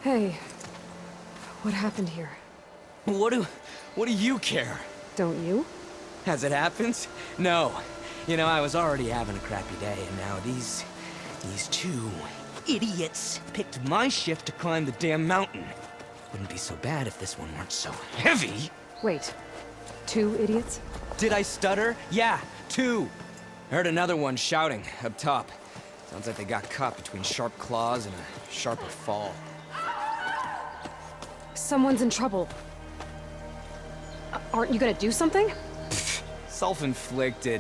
Hey, what happened here? What do you care? Don't you? As it happens? No. You know, I was already having a crappy day, and now these two idiots picked my shift to climb the damn mountain. Wouldn't be so bad if this one weren't so heavy. Wait, 2 idiots? Did I stutter? Yeah, 2. I heard another one shouting up top. Sounds like they got caught between sharp claws and a sharper fall. Someone's in trouble. Aren't you gonna do something? Self-inflicted.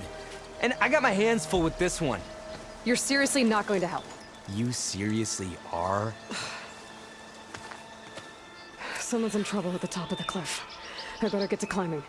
And I got my hands full with this one. You're seriously not going to help. You seriously are? Someone's in trouble at the top of the cliff. I better get to climbing.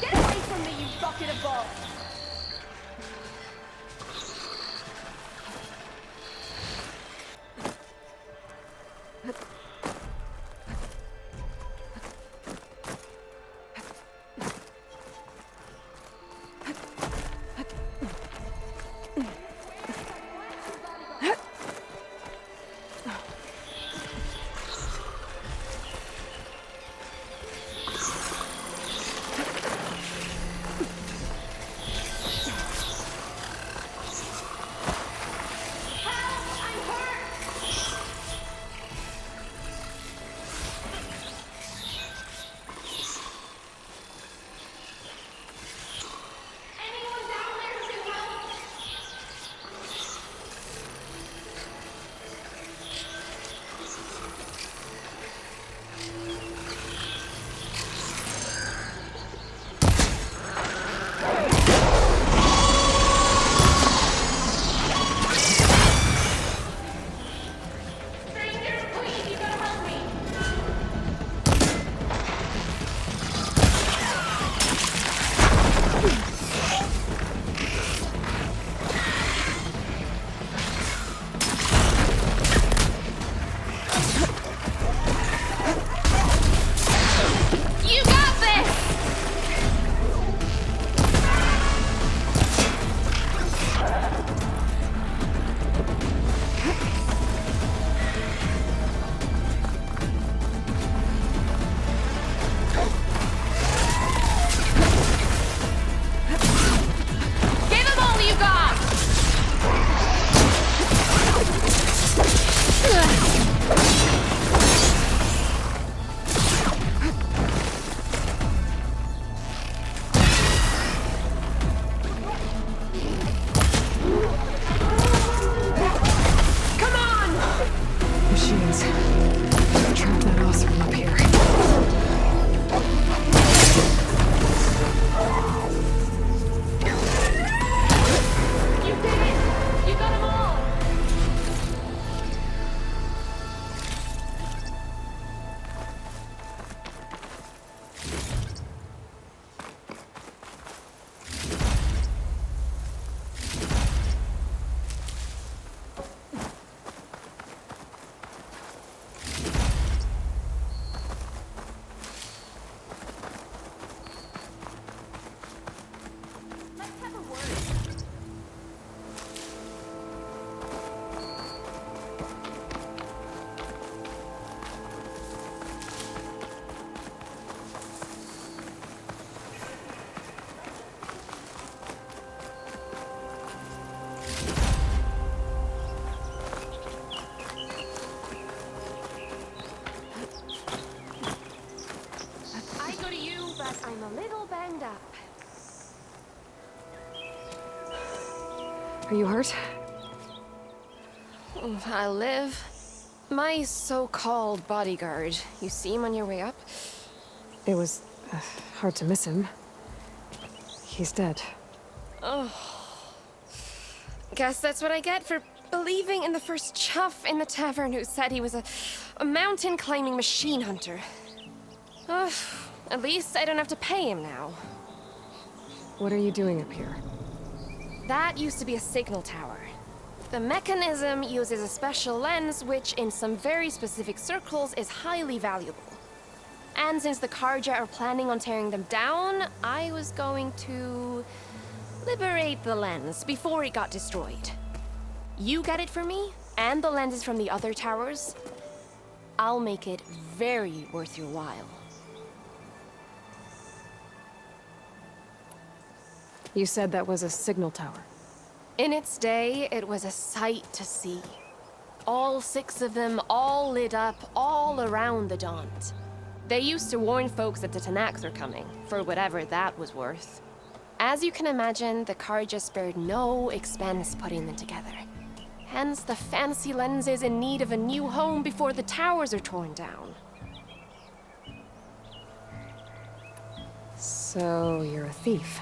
Get away from me, you bucket of balls! Are you hurt? I live. My so-called bodyguard. You see him on your way up? It was hard to miss him. He's dead. Guess that's what I get for believing in the first chuff in the tavern who said he was a mountain-climbing machine hunter. At least I don't have to pay him now. What are you doing up here? That used to be a signal tower. The mechanism uses a special lens which, in some very specific circles, is highly valuable. And since the Carja are planning on tearing them down, I was going to liberate the lens before it got destroyed. You get it for me, and the lenses from the other towers. I'll make it very worth your while. You said that was a signal tower. In its day, it was a sight to see. All 6 of them, all lit up, all around the Daunt. They used to warn folks that the Tanax were coming, for whatever that was worth. As you can imagine, the Carja spared no expense putting them together. Hence the fancy lenses in need of a new home before the towers are torn down. So, you're a thief.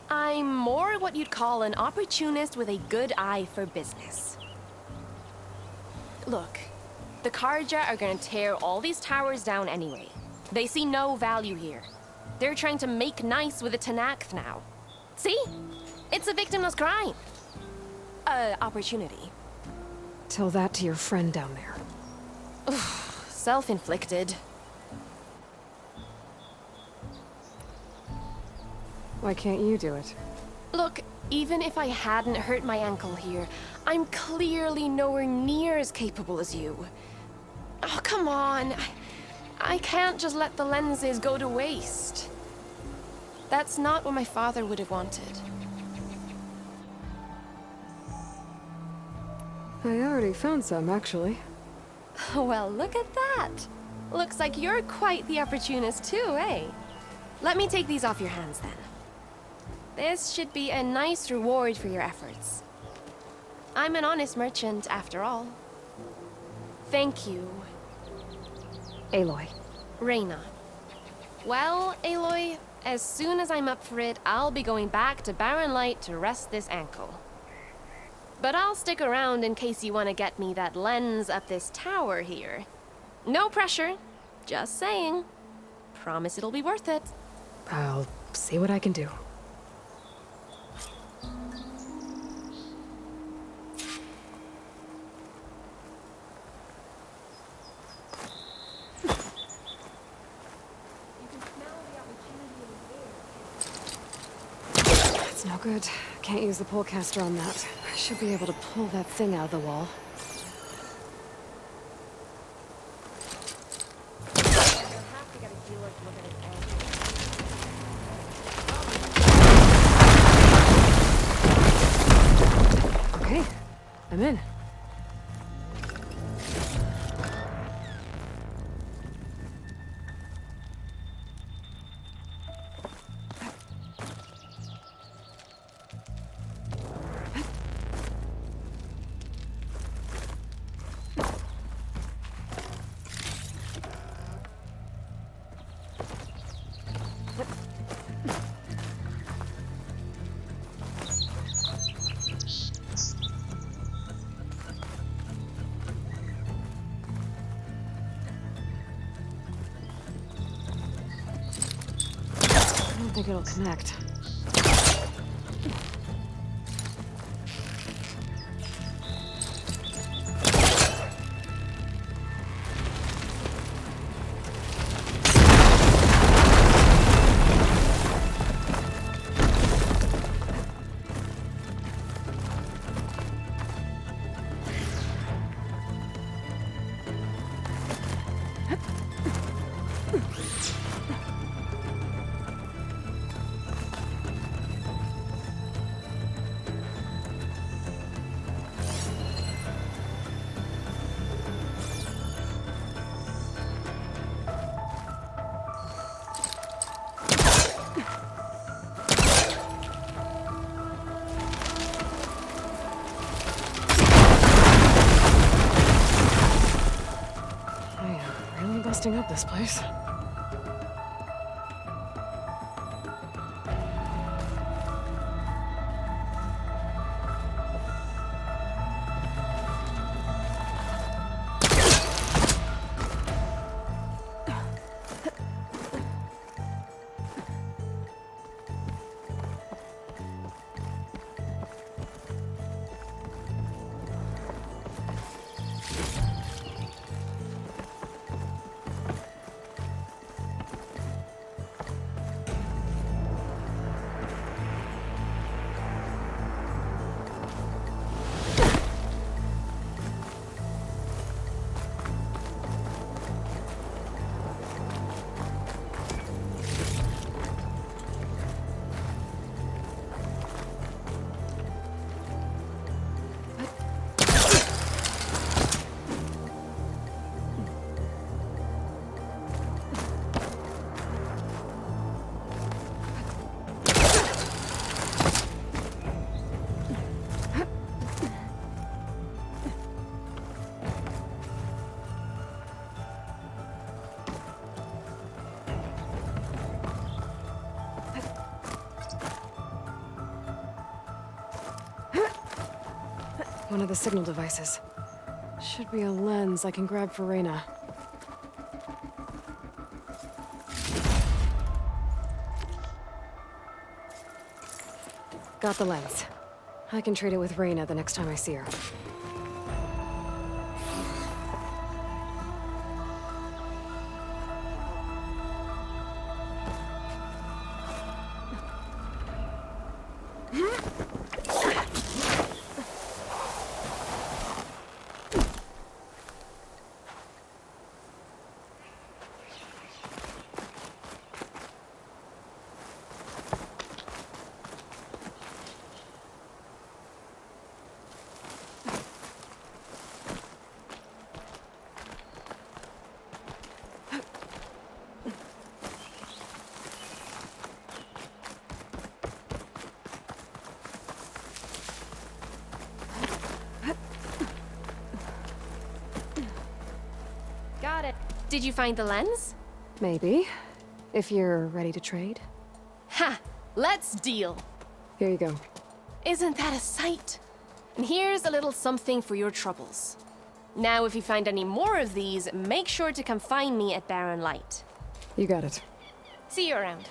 I'm more what you'd call an opportunist with a good eye for business. Look, the Carja are gonna tear all these towers down anyway. They see no value here. They're trying to make nice with the Tanax now. See? It's a victimless crime. Opportunity. Tell that to your friend down there. Self-inflicted. Why can't you do it? Look, even if I hadn't hurt my ankle here, I'm clearly nowhere near as capable as you. Oh, come on. I can't just let the lenses go to waste. That's not what my father would have wanted. I already found some, actually. Well, look at that. Looks like you're quite the opportunist too, eh? Let me take these off your hands then. This should be a nice reward for your efforts. I'm an honest merchant, after all. Thank you, Aloy. Reyna. Well, Aloy, as soon as I'm up for it, I'll be going back to Barren Light to rest this ankle. But I'll stick around in case you want to get me that lens up this tower here. No pressure, just saying. Promise it'll be worth it. I'll see what I can do. That's no good. Can't use the polecaster on that. I should be able to pull that thing out of the wall. Okay, I'm in. I don't think it'll connect. busting up this place. One of the signal devices. Should be a lens I can grab for Reyna. Got the lens. I can trade it with Reyna the next time I see her. Got it. Did you find the lens? Maybe. If you're ready to trade. Ha! Let's deal. Here you go. Isn't that a sight? And here's a little something for your troubles. Now, if you find any more of these, make sure to come find me at Barren Light. You got it. See you around.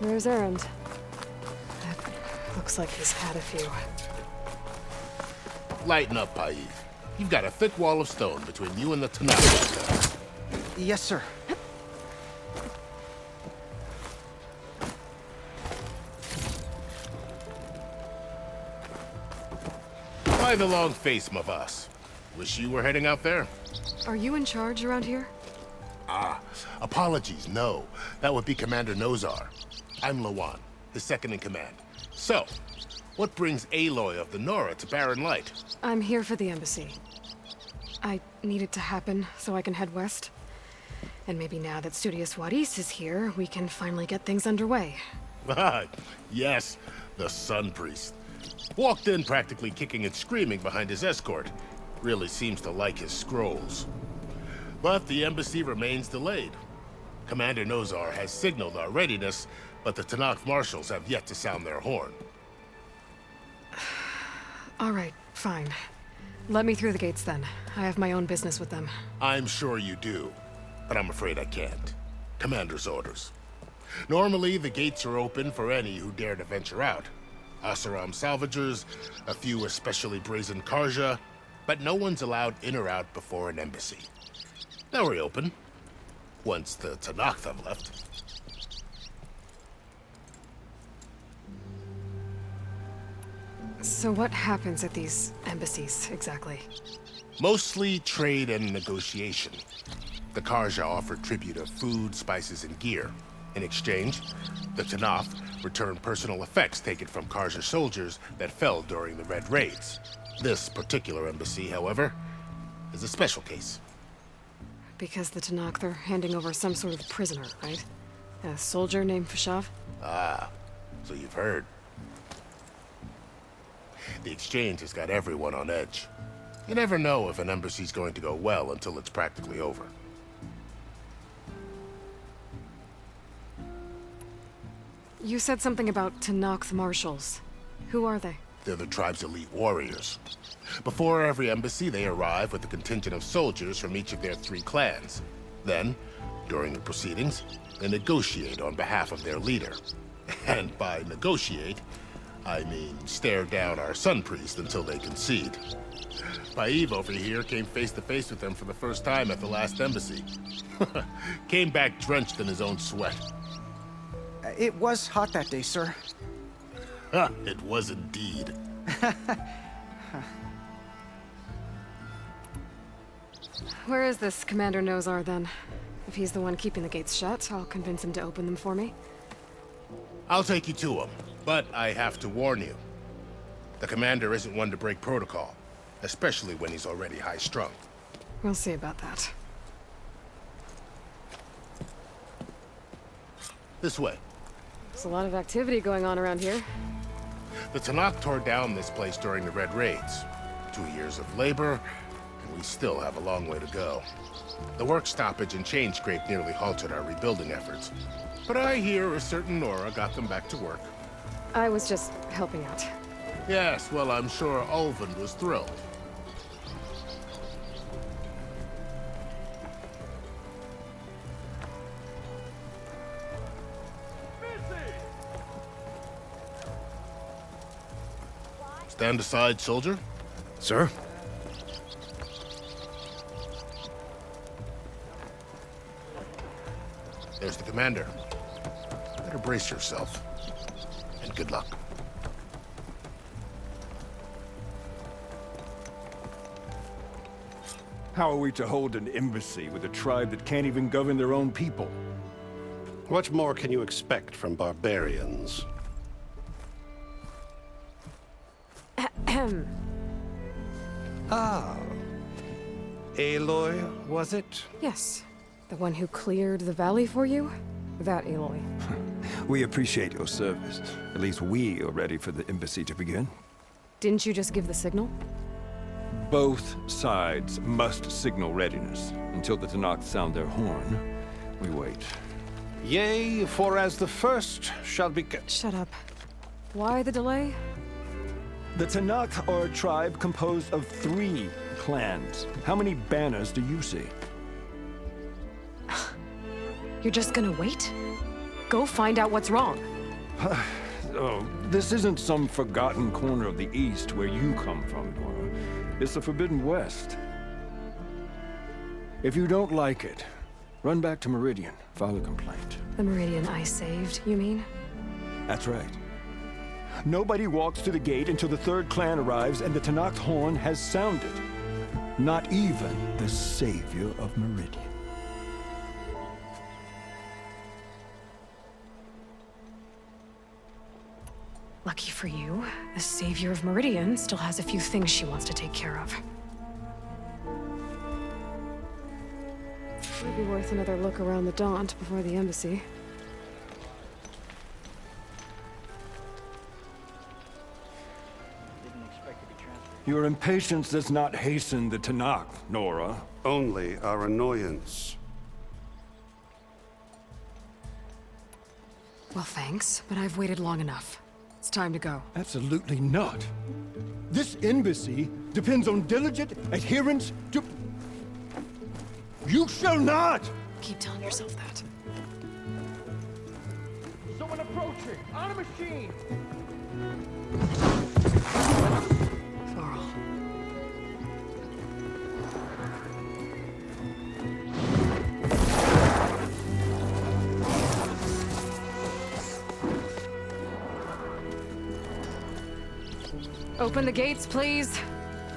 Where's Erend? Looks like he's had a few. Lighten up, Paiv. You've got a thick wall of stone between you and the Tanakh. Yes, sir. Why the long face, Mavas? Wish you were heading out there? Are you in charge around here? Apologies, no. That would be Commander Nozar. I'm Lawan, his second-in-command. So, what brings Aloy of the Nora to Barren Light? I'm here for the embassy. I need it to happen so I can head west. And maybe now that Studious Wadis is here, we can finally get things underway. Yes, the Sun Priest. Walked in practically kicking and screaming behind his escort. Really seems to like his scrolls. But the embassy remains delayed. Commander Nozar has signaled our readiness, but the Tanakh marshals have yet to sound their horn. All right, fine. Let me through the gates then. I have my own business with them. I'm sure you do, but I'm afraid I can't. Commander's orders. Normally, the gates are open for any who dare to venture out. Asaram salvagers, a few especially brazen Karja, but no one's allowed in or out before an embassy. They'll reopen, once the Tanakh have left. So what happens at these embassies, exactly? Mostly trade and negotiation. The Karja offer tribute of food, spices, and gear. In exchange, the Tanakh return personal effects taken from Karja soldiers that fell during the Red Raids. This particular embassy, however, is a special case. Because the Tanakh, they're handing over some sort of prisoner, right? A soldier named Fashav? So you've heard. The exchange has got everyone on edge. You never know if an embassy's going to go well until it's practically over. You said something about Tanakh's marshals. Who are they? They're the tribe's elite warriors. Before every embassy, they arrive with a contingent of soldiers from each of their 3 clans. Then, during the proceedings, they negotiate on behalf of their leader. And by negotiate, I mean stare down our Sun Priest until they concede. Paiv over here came face to face with them for the first time at the last embassy. Came back drenched in his own sweat. It was hot that day, sir. It was indeed. Where is this Commander Nozar, then? If he's the one keeping the gates shut, I'll convince him to open them for me. I'll take you to him, but I have to warn you. The commander isn't one to break protocol, especially when he's already high-strung. We'll see about that. This way. There's a lot of activity going on around here. The Tanakh tore down this place during the Red Raids. 2 years of labor, and we still have a long way to go. The work stoppage and chain scrape nearly halted our rebuilding efforts. But I hear a certain Nora got them back to work. I was just helping out. Yes, well, I'm sure Ulvund was thrilled. Stand aside, soldier. Sir? There's the commander. Better brace yourself. And good luck. How are we to hold an embassy with a tribe that can't even govern their own people? What more can you expect from barbarians? Aloy, was it? Yes. The one who cleared the valley for you? That Aloy. We appreciate your service. At least we are ready for the embassy to begin. Didn't you just give the signal? Both sides must signal readiness. Until the Tanakh sound their horn, we wait. Yea, for as the first shall be... Shut up. Why the delay? The Tanakh are a tribe composed of 3 clans. How many banners do you see? You're just gonna wait? Go find out what's wrong. Oh, this isn't some forgotten corner of the East where you come from, Nora. It's the Forbidden West. If you don't like it, run back to Meridian, file a complaint. The Meridian I saved, you mean? That's right. Nobody walks to the gate until the third clan arrives and the Tenakth horn has sounded. Not even the savior of Meridian. Lucky for you, the savior of Meridian still has a few things she wants to take care of. Might be worth another look around the Daunt before the embassy. Your impatience does not hasten the Tenakth, Nora. Only our annoyance. Well, thanks, but I've waited long enough. It's time to go. Absolutely not. This embassy depends on diligent adherence to... You shall not! Keep telling yourself that. Someone approaching! On a machine! Varl. Open the gates, please.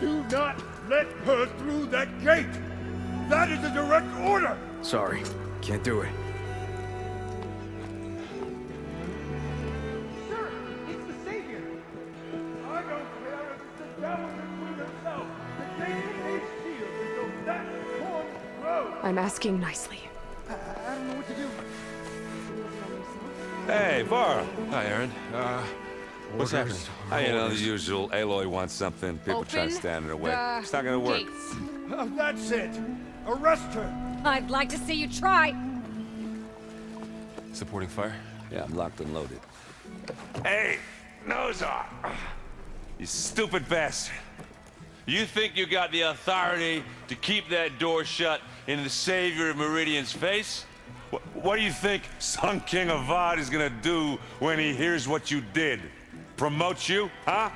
Do not let her through that gate! That is a direct order! Sorry, can't do it. Sir, it's the Savior! I don't care if it's the devil between herself. The gate is sealed until that horn blows! I'm asking nicely. I don't know what to do. Hey, Varl. Hi, Aaron. What's happening? You know, the usual. Aloy wants something. People try to Open stand in her way. the It's not gonna work. gates. That's it! Arrest her! I'd like to see you try. Supporting fire? Yeah, I'm locked and loaded. Hey, Nozar! You stupid bastard. You think you got the authority to keep that door shut in the savior of Meridian's face? What do you think Sun King Avad is gonna do when he hears what you did? Promote you, huh?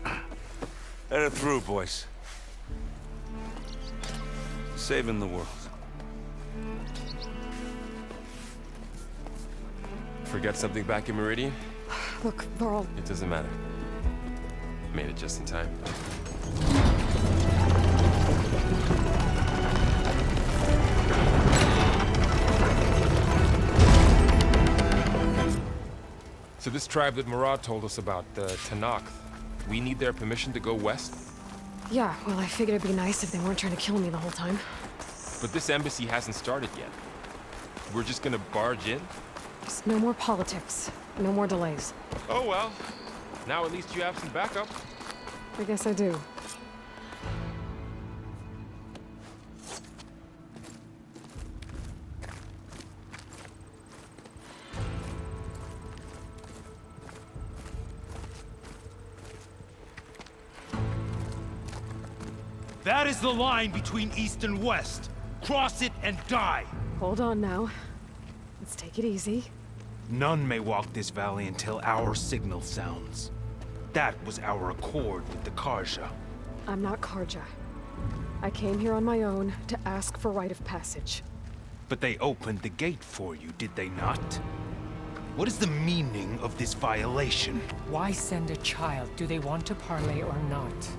Let her through, boys. Saving the world. Forget something back in Meridian? Look, Varl, It doesn't matter. Made it just in time. So this tribe that Murad told us about, the Tenakth, we need their permission to go west? yeah, well, I figured it'd be nice if they weren't trying to kill me the whole time. But this embassy hasn't started yet. We're just gonna barge in? Just no more politics. No more delays. Oh well. Now at least you have some backup. I guess I do. That is the line between East and West. Cross it and die. Hold on now. Let's take it easy. None may walk this valley until our signal sounds. That was our accord with the Karja. I'm not Karja. I came here on my own to ask for rite of passage. But they opened the gate for you, did they not? What is the meaning of this violation? Why send a child? Do they want to parley or not?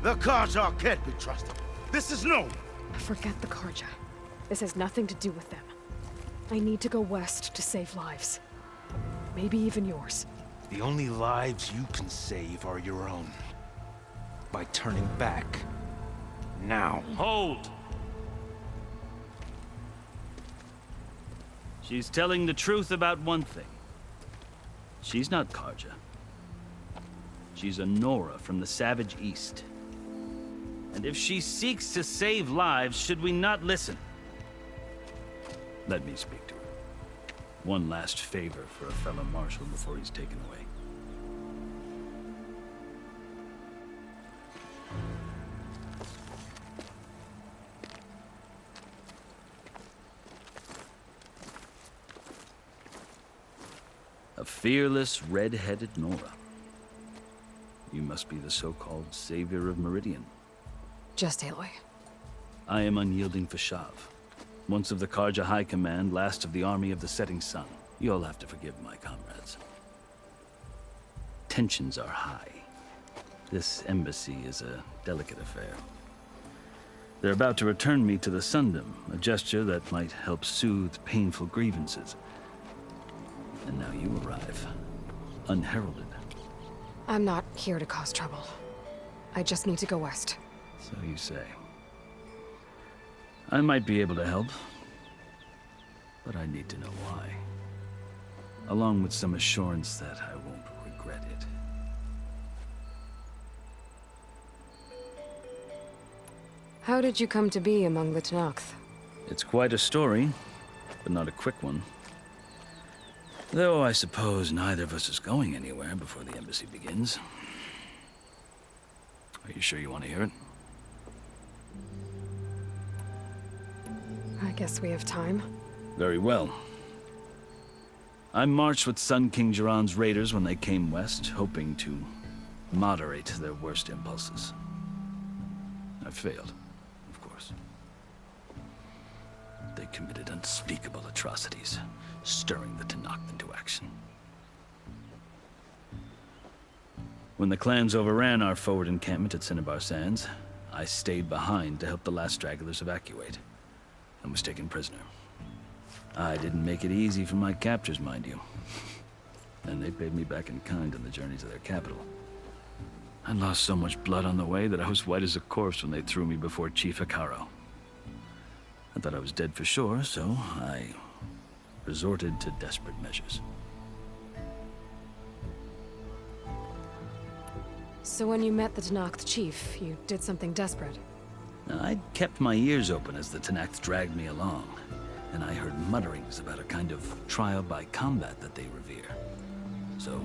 The Karja can't be trusted. This is known. Forget the Karja. This has nothing to do with them. I need to go west to save lives. Maybe even yours. The only lives you can save are your own. By turning back. Now. Hold! She's telling the truth about one thing. She's not Karja. She's a Nora from the Savage East. And if she seeks to save lives, should we not listen? Let me speak to her. One last favor for a fellow marshal before he's taken away. A fearless, red-headed Nora. You must be the so-called savior of Meridian. Just Aloy. I am Unyielding Fashav, once of the Karja High Command, last of the Army of the Setting Sun. You'll have to forgive my comrades. Tensions are high. This embassy is a delicate affair. They're about to return me to the Sundom, a gesture that might help soothe painful grievances. And now you arrive, unheralded. I'm not here to cause trouble. I just need to go west. So you say. I might be able to help, but I need to know why. Along with some assurance that I won't regret it. How did you come to be among the Tenakth? It's quite a story, but not a quick one. Though I suppose neither of us is going anywhere before the embassy begins. Are you sure you want to hear it? I guess we have time. Very well. I marched with Sun King Jiran's raiders when they came west, hoping to moderate their worst impulses. I failed, of course. They committed unspeakable atrocities, stirring the Tenakth into action. When the clans overran our forward encampment at Cinnabar Sands, I stayed behind to help the last stragglers evacuate, and was taken prisoner. I didn't make it easy for my captors, mind you. And they paid me back in kind on the journey to their capital. I lost so much blood on the way that I was white as a corpse when they threw me before Chief Hekarro. I thought I was dead for sure, so I resorted to desperate measures. So when you met the Tenakth chief, you did something desperate? I'd kept my ears open as the Tenakth dragged me along, and I heard mutterings about a kind of trial by combat that they revere. So,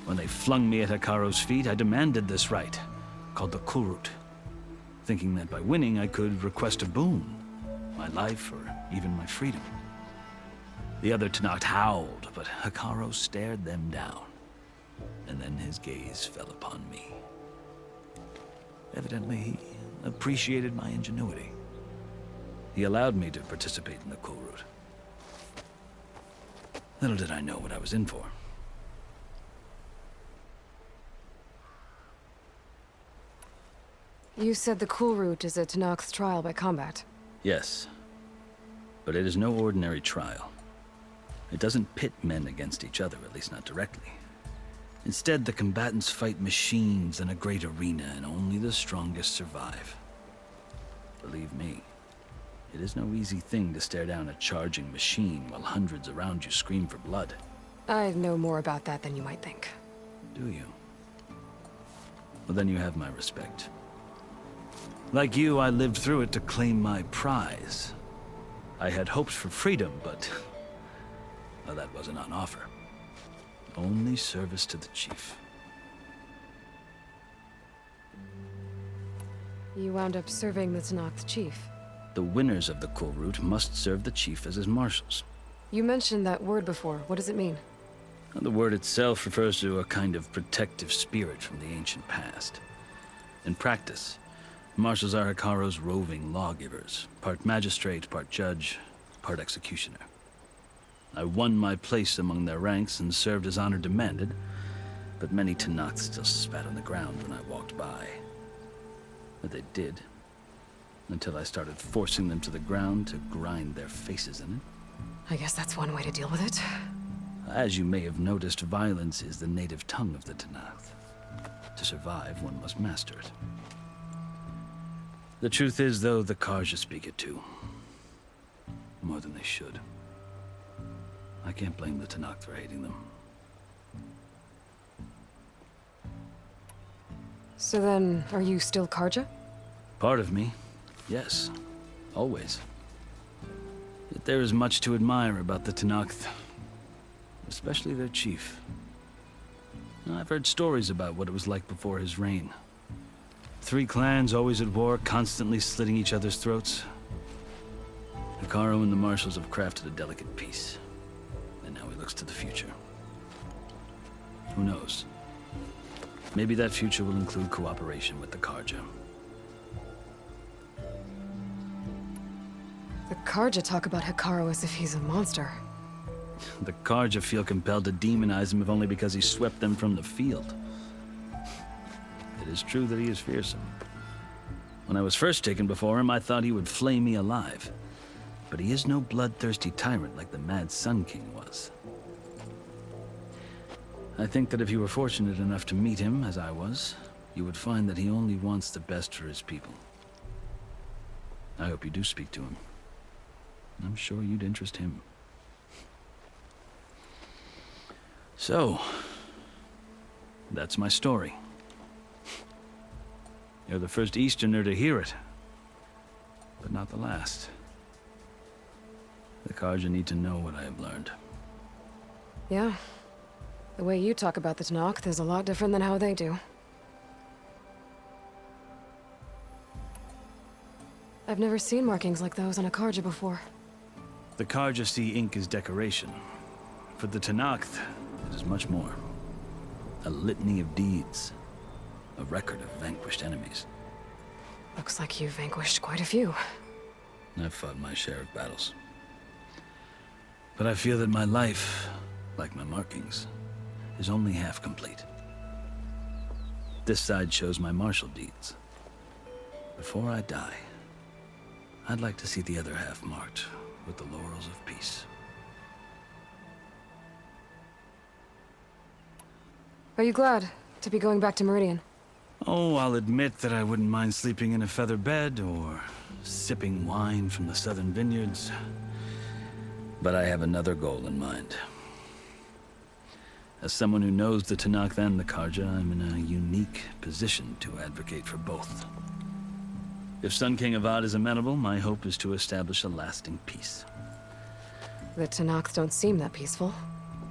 when they flung me at Hekarro's feet, I demanded this rite, called the Kulrut, thinking that by winning I could request a boon, my life or even my freedom. The other Tenakth howled, but Hekarro stared them down, and then his gaze fell upon me. Evidently, he appreciated my ingenuity. He allowed me to participate in the Kulrut. Little did I know what I was in for. You said the Kulrut is a Tenakth's trial by combat. Yes, but it is no ordinary trial. It doesn't pit men against each other, at least not directly. Instead, the combatants fight machines in a great arena, and only the strongest survive. Believe me, it is no easy thing to stare down a charging machine while hundreds around you scream for blood. I know more about that than you might think. Do you? Well, then you have my respect. Like you, I lived through it to claim my prize. I had hoped for freedom, but well, that wasn't on offer. Only service to the chief. You wound up serving the Tenakth chief. The winners of the Kulrut must serve the chief as his marshals. You mentioned that word before. What does it mean? The word itself refers to a kind of protective spirit from the ancient past. In practice, marshals are Hekarro's roving lawgivers, part magistrate, part judge, part executioner. I won my place among their ranks and served as honor demanded, but many Tenakth still spat on the ground when I walked by. But they did, until I started forcing them to the ground to grind their faces in it. I guess that's one way to deal with it. As you may have noticed, violence is the native tongue of the Tenakth. To survive, one must master it. The truth is, though, the Karja speak it too. More than they should. I can't blame the Tenakth for hating them. So then, are you still Karja? Part of me, yes. Always. Yet there is much to admire about the Tenakth. Especially their chief. I've heard stories about what it was like before his reign. 3 clans always at war, constantly slitting each other's throats. Hekarro and the marshals have crafted a delicate peace. And now he looks to the future. Who knows? Maybe that future will include cooperation with the Carja. The Carja talk about Hekarro as if he's a monster. The Carja feel compelled to demonize him if only because he swept them from the field. It is true that he is fearsome. When I was first taken before him, I thought he would flay me alive. But he is no bloodthirsty tyrant like the Mad Sun King was. I think that if you were fortunate enough to meet him, as I was, you would find that he only wants the best for his people. I hope you do speak to him. I'm sure you'd interest him. So, that's my story. You're the first Easterner to hear it, but not the last. The Carja need to know what I have learned. Yeah. The way you talk about the Tenakth is a lot different than how they do. I've never seen markings like those on a Carja before. The Carja see ink as decoration. For the Tenakth, it is much more. A litany of deeds. A record of vanquished enemies. Looks like you've vanquished quite a few. I've fought my share of battles. But I feel that my life, like my markings, is only half complete. This side shows my martial deeds. Before I die, I'd like to see the other half marked with the laurels of peace. Are you glad to be going back to Meridian? Oh, I'll admit that I wouldn't mind sleeping in a feather bed or sipping wine from the southern vineyards. But I have another goal in mind. As someone who knows the Tenakth and the Carja, I'm in a unique position to advocate for both. If Sun King Avad is amenable, my hope is to establish a lasting peace. The Tenakth don't seem that peaceful.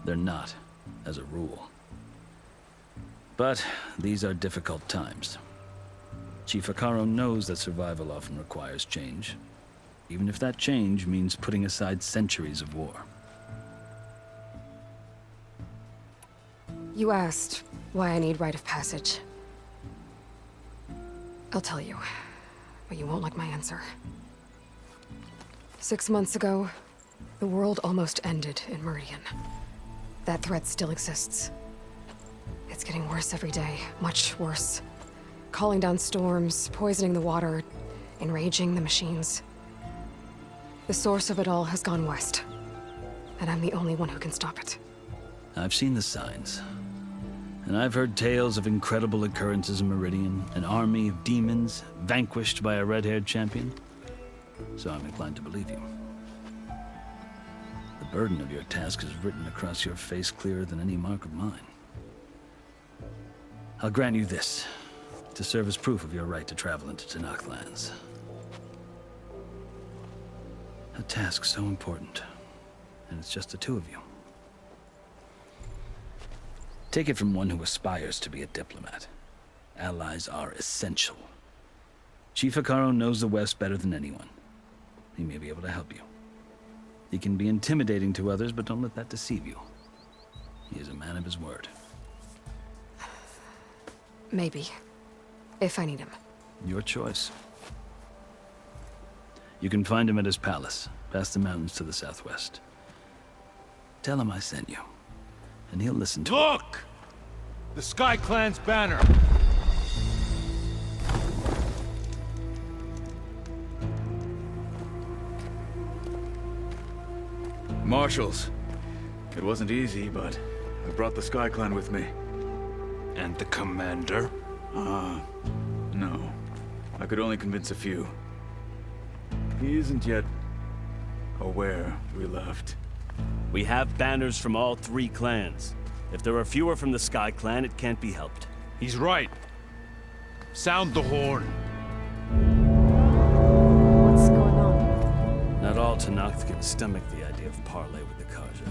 They're not, as a rule. But these are difficult times. Chief Hekarro knows that survival often requires change, even if that change means putting aside centuries of war. You asked why I need rite of passage. I'll tell you, but you won't like my answer. 6 months ago, the world almost ended in Meridian. That threat still exists. It's getting worse every day, much worse. Calling down storms, poisoning the water, enraging the machines. The source of it all has gone west, and I'm the only one who can stop it. I've seen the signs, and I've heard tales of incredible occurrences in Meridian, an army of demons vanquished by a red-haired champion. So I'm inclined to believe you. The burden of your task is written across your face clearer than any mark of mine. I'll grant you this, to serve as proof of your right to travel into Tenakth lands. A task so important, and it's just the two of you. Take it from one who aspires to be a diplomat. Allies are essential. Chief Hekarro knows the West better than anyone. He may be able to help you. He can be intimidating to others, but don't let that deceive you. He is a man of his word. Maybe. If I need him. Your choice. You can find him at his palace, past the mountains to the southwest. Tell him I sent you, and he'll listen to Look! The Sky Clan's banner! Marshals. It wasn't easy, but I brought the Sky Clan with me. And the commander? No. I could only convince a few. He isn't yet aware we left. We have banners from all 3 clans. If there are fewer from the Sky Clan, it can't be helped. He's right. Sound the horn. What's going on? Not all Tenakth can stomach the idea of parley with the Carja,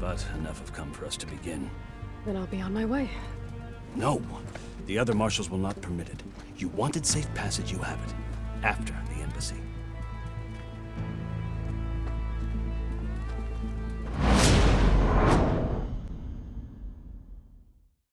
but enough have come for us to begin. Then I'll be on my way. No. The other marshals will not permit it. You wanted safe passage, you have it. After the embassy.